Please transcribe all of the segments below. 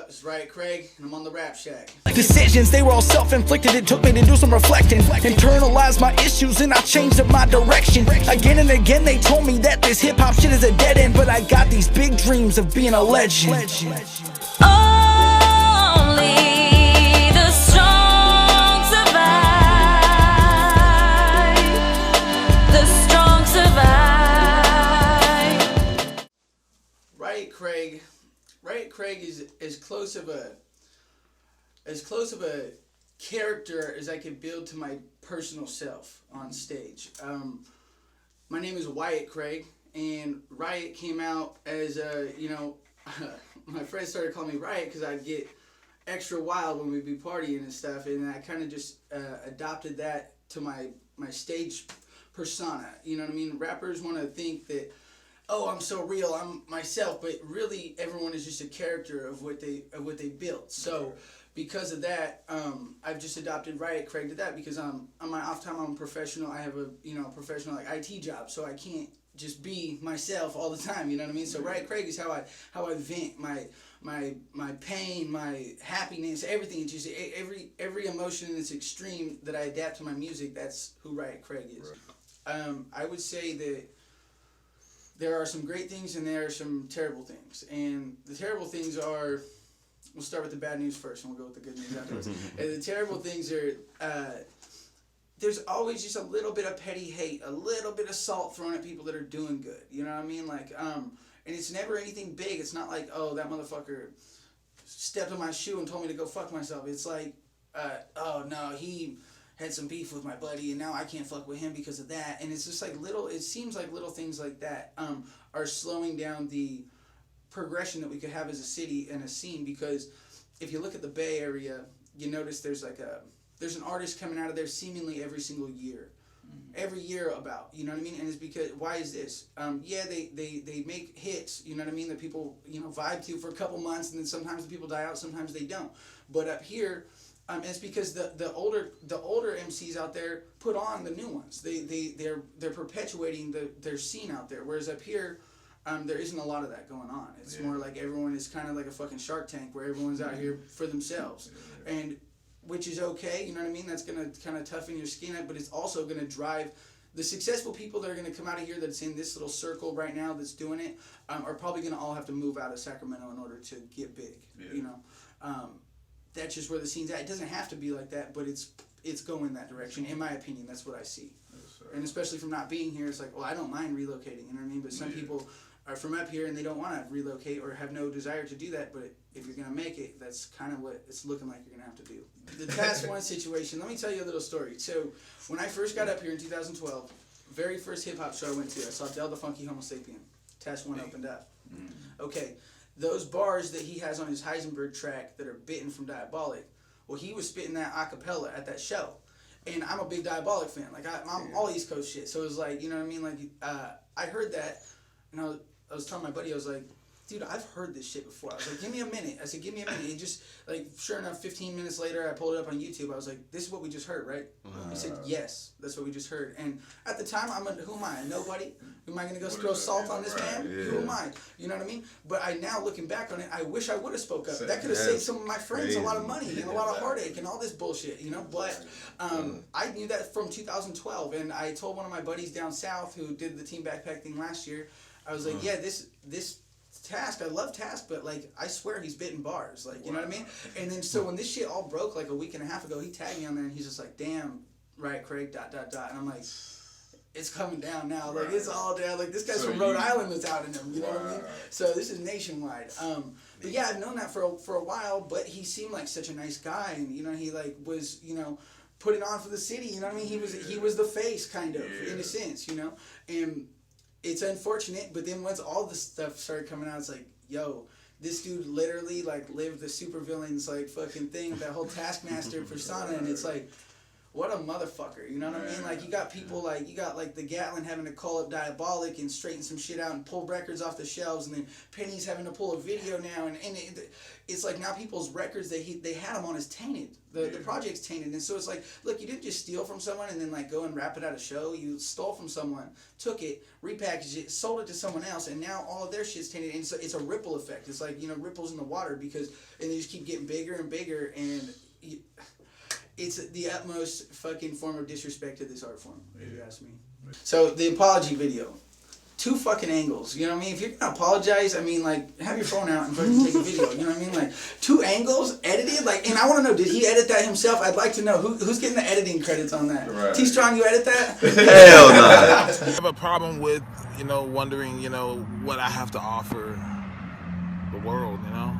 up? It's Riot Craig, and I'm on the Rap Shack. Decisions, they were all self-inflicted. It took me to do some reflecting, internalize my issues, and I changed up my direction. Again and again they told me that this hip-hop shit is a dead end, but I got these big dreams of being a legend. Only the strong survive. The strong survive. Riot Craig is as close of a character as I could build to my personal self on stage. My name is Wyatt Craig, and Riot came out as my friends started calling me Riot because I'd get extra wild when we'd be partying and stuff, and I kind of just adopted that to my stage persona. You know what I mean? Rappers want to think that, oh, I'm so real, I'm myself, but really everyone is just a character of what they built. So because of that, I've just adopted Riot Craig to that, because on my off time I'm a professional. I have a professional IT job, so I can't just be myself all the time. You know what I mean? So Riot Craig is how I vent my pain, my happiness, everything. It's just every emotion in its extreme that I adapt to my music. That's who Riot Craig is. Right. I would say that there are some great things and there are some terrible things. And the terrible things are, we'll start with the bad news first and we'll go with the good news afterwards. And the terrible things are, there's always just a little bit of petty hate, a little bit of salt thrown at people that are doing good. You know what I mean? Like, and it's never anything big. It's not like, oh, that motherfucker stepped on my shoe and told me to go fuck myself. It's like, oh no, he had some beef with my buddy and now I can't fuck with him because of that. And it's just like it seems like little things like that are slowing down the progression that we could have as a city and a scene. Because if you look at the Bay Area, you notice there's an artist coming out of there seemingly every single year. Every year about, you know what I mean? And it's because, why is this? They make hits, you know what I mean, that people, vibe to for a couple months, and then sometimes the people die out, sometimes they don't. But up here, it's because the older MCs out there put on the new ones. They're perpetuating their scene out there. Whereas up here, there isn't a lot of that going on. It's more like everyone is kind of like a fucking Shark Tank, where everyone's out here for themselves, and which is okay. You know what I mean? That's gonna kind of toughen your skin up, but it's also gonna drive the successful people that are gonna come out of here that's in this little circle right now that's doing it. Are probably gonna all have to move out of Sacramento in order to get big. Yeah. That's just where the scene's at. It doesn't have to be like that, but it's going that direction, in my opinion. That's what I see. And especially from not being here, it's like, well, I don't mind relocating, you know what I mean? But some people are from up here and they don't want to relocate or have no desire to do that. But if you're going to make it, that's kind of what it's looking like you're going to have to do. The Task1ne situation, let me tell you a little story. So when I first got up here in 2012, very first hip-hop show I went to, I saw Del the Funky Homo Sapien. Task1ne opened up. Okay. Those bars that he has on his Heisenberg track that are bitten from Diabolic, well, he was spitting that a cappella at that show. And I'm a big Diabolic fan. Like, I'm all East Coast shit. So it was like, you know what I mean? Like, I heard that, and I was telling my buddy, I was like, dude, I've heard this shit before. I was like, give me a minute. I said, give me a minute. And just, like, sure enough, 15 minutes later, I pulled it up on YouTube. I was like, this is what we just heard, right? He said, yes, that's what we just heard. And at the time, who am I? A nobody? Am I going to go throw salt on this man? Yeah. Who am I? You know what I mean? But now looking back on it, I wish I would have spoke up. That could have saved some of my friends a lot of money and a lot of heartache and all this bullshit, But I knew that from 2012, and I told one of my buddies down south who did the team backpack thing last year, I was like, yeah, this Task, I love Task, but like I swear he's bitten bars, like, you know what I mean? And then so when this shit all broke like a week and a half ago, he tagged me on there and he's just like, damn, Riot Craig, ... And I'm like, it's coming down now, like it's all down, like this guy's from Rhode Island that's out in him, you know what I mean? So this is nationwide. But yeah, I've known that for a while, but he seemed like such a nice guy, and he like was, putting on for the city, you know what I mean? He was the face kind of in a sense, and it's unfortunate, but then once all this stuff started coming out, it's like, yo, this dude literally like lived the supervillain's like fucking thing with that whole Taskmaster persona, and it's like, what a motherfucker, you know what I mean? Like, you got people like, you got like the Gatlin having to call up Diabolic and straighten some shit out and pull records off the shelves, and then Penny's having to pull a video now, and it's like now people's records, they had them on as tainted. The project's tainted, and so it's like, look, you didn't just steal from someone and then like go and rap it at a show. You stole from someone, took it, repackaged it, sold it to someone else, and now all of their shit's tainted, and so it's a ripple effect. It's like, you know, ripples in the water, because, and they just keep getting bigger and bigger, and it's the utmost fucking form of disrespect to this art form, if you ask me. So the apology video, 2 fucking angles, you know what I mean? If you're gonna apologize, I mean, like, have your phone out and fucking take a video, you know what I mean? Like, 2 angles, edited, like, and I want to know, did he edit that himself? I'd like to know, who's getting the editing credits on that? Right. T-Strong, you edit that? Hell no. I have a problem with, you know, wondering, you know, what I have to offer the world, you know,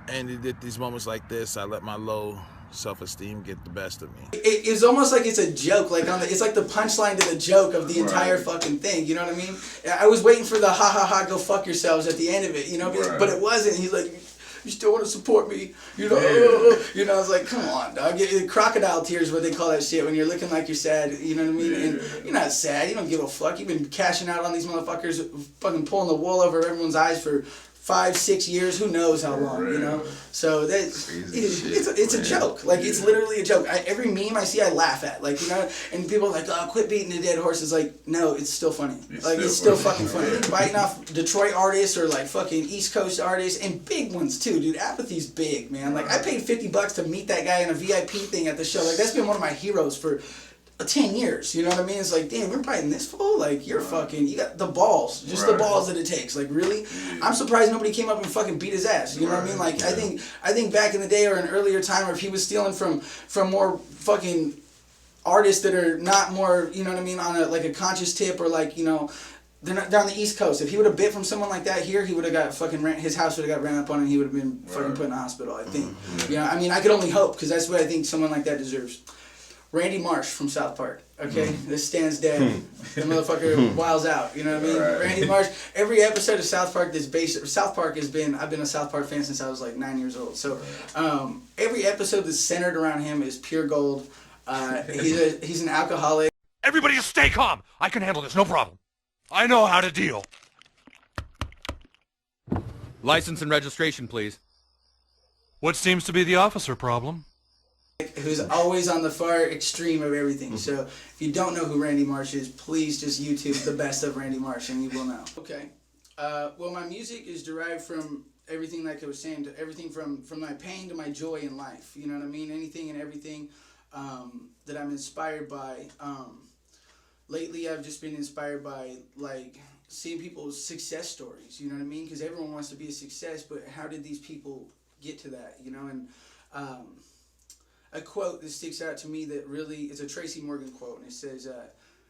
and at these moments like this, I let my low self-esteem get the best of me. It's almost like it's a joke, like it's like the punchline to the joke of the entire fucking thing, you know what I mean? I was waiting for the ha ha ha go fuck yourselves at the end of it, you know, but it wasn't. He's like, you still want to support me, you know? You know, I was like, come on, dog. Crocodile tears, what they call that shit, when you're looking like you're sad, you know what I mean? And you're not sad, you don't give a fuck. You've been cashing out on these motherfuckers, fucking pulling the wool over everyone's eyes for 5-6 years, who knows how long, you know? So it's a joke. Like, it's literally a joke. Every meme I see, I laugh at. Like, you know, and people are like, oh, quit beating a dead horse. It's like, no, it's still funny. It's still fucking funny. Biting off Detroit artists or like fucking East Coast artists, and big ones too, dude. Apathy's big, man. Like, I paid $50 to meet that guy in a VIP thing at the show. Like, that's been one of my heroes for 10 years, you know what I mean? It's like, damn, we're biting this full? Like, you're fucking, you got the balls, just the balls that it takes. Like, really? I'm surprised nobody came up and fucking beat his ass, you know what I mean? Like, I think back in the day or an earlier time, or if he was stealing from more fucking artists that are not more, you know what I mean, on a conscious tip, or like, you know, they're not down the East Coast. If he would have bit from someone like that here, he would have got fucking his house would have got ran up on, and he would have been fucking put in the hospital, I think. You know, I mean, I could only hope, because that's what I think someone like that deserves. Randy Marsh from South Park, okay? This stands dead. The motherfucker wiles out, you know what I mean? Randy Marsh, every episode of South Park that's based, South Park has been, I've been a South Park fan since I was like 9 years old. So every episode that's centered around him is pure gold. He's an alcoholic. Everybody just stay calm. I can handle this, no problem. I know how to deal. License and registration, please. What seems to be the officer problem? Who's always on the far extreme of everything. So if you don't know who Randy Marsh is, please just YouTube the best of Randy Marsh and you will know. Okay. Well, my music is derived from everything, like I was saying, to everything from my pain to my joy in life. You know what I mean? Anything and everything that I'm inspired by. Lately, I've just been inspired by, like, seeing people's success stories. You know what I mean? Because everyone wants to be a success, but how did these people get to that? You know, and a quote that sticks out to me that really is a Tracy Morgan quote, and it says,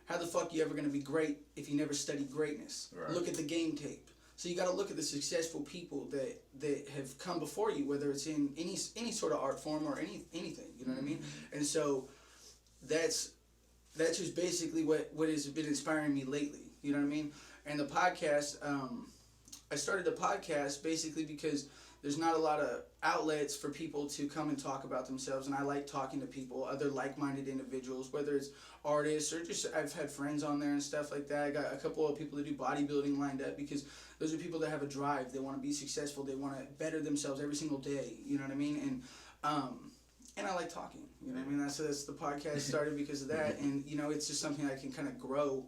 how the fuck are you ever going to be great if you never study greatness? Look at the game tape. So you got to look at the successful people that have come before you, whether it's in any sort of art form or anything, you know what I mean? And so that's just basically what has been inspiring me lately, you know what I mean? And the podcast, I started the podcast basically because there's not a lot of outlets for people to come and talk about themselves, and I like talking to people, other like-minded individuals, whether it's artists or just I've had friends on there and stuff like that. I got a couple of people that do bodybuilding lined up because those are people that have a drive. They want to be successful. They want to better themselves every single day. You know what I mean? And I like talking. You know what I mean? That's the podcast started because of that, and you know, it's just something I can kind of grow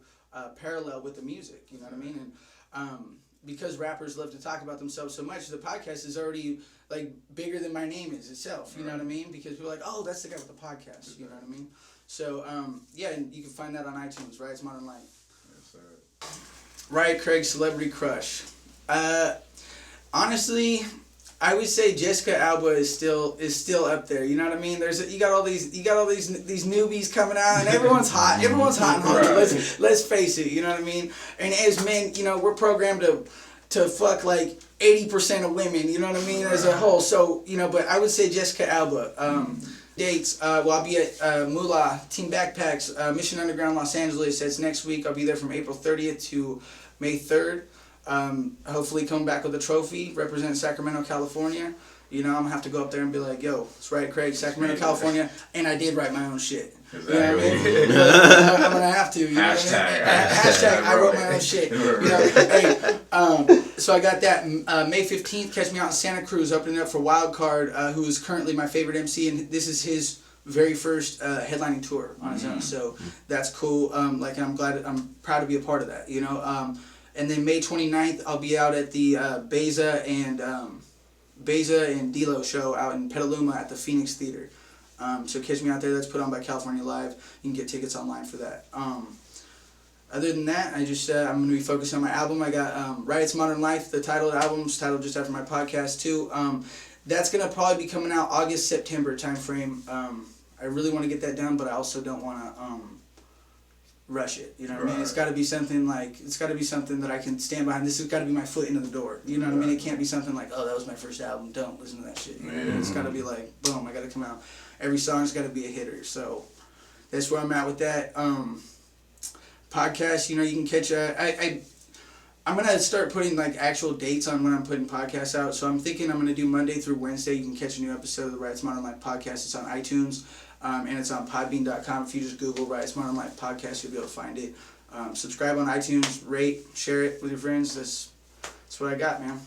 parallel with the music. You know what I mean? And because rappers love to talk about themselves so much, the podcast is already like bigger than my name is itself. You know what I mean? Because people are like, oh, that's the guy with the podcast. You know what I mean? So yeah, and you can find that on iTunes, Riot's Modern Light. Yes, sir. Riot Craig Celebrity Crush. Honestly, I would say Jessica Alba is still up there. You know what I mean? You got all these newbies coming out, and everyone's hot. Everyone's hot and hungry. Let's face it. You know what I mean? And as men, you know, we're programmed to fuck like 80% of women. You know what I mean? As a whole. So you know, but I would say Jessica Alba. Dates. Well, I'll be at Moolah Team Backpacks, Mission Underground, Los Angeles. That's next week. I'll be there from April 30th to May 3rd. Hopefully come back with a trophy, represent Sacramento, California. You know, I'm gonna have to go up there and be like, yo, it's Riot Craig, Sacramento, California, and I did write my own shit. You know what I mean? I'm gonna have to. You know what I mean? Hashtag I wrote my own shit. You know, hey, so I got that. May 15th, catch me out in Santa Cruz, opening up for Wildcard, who is currently my favorite MC, and this is his very first headlining tour on his own. So that's cool. Like I'm proud to be a part of that. You know. And then May 29th, I'll be out at the Beza and Dilo show out in Petaluma at the Phoenix Theater. So catch me out there. That's put on by California Live. You can get tickets online for that. Other than that, I just I'm going to be focused on my album. I got Riot's Modern Life, the title of the album. It's titled just after my podcast too. That's going to probably be coming out August, September time frame. I really want to get that done, but I also don't want to rush it. You know what I mean? It's got to be something that I can stand behind. This has got to be my foot into the door. You know what I mean? It can't be something like, oh, that was my first album. Don't listen to that shit. You know? It's got to be like, boom, I got to come out. Every song's got to be a hitter. So that's where I'm at with that. Podcast, you know, you can catch I'm going to start putting like actual dates on when I'm putting podcasts out. So I'm thinking I'm going to do Monday through Wednesday. You can catch a new episode of the Riot's Modern Life podcast. It's on iTunes. And it's on podbean.com. If you just Google Riot's Modern Life podcast, you'll be able to find it. Subscribe on iTunes, rate, share it with your friends. That's what I got, man.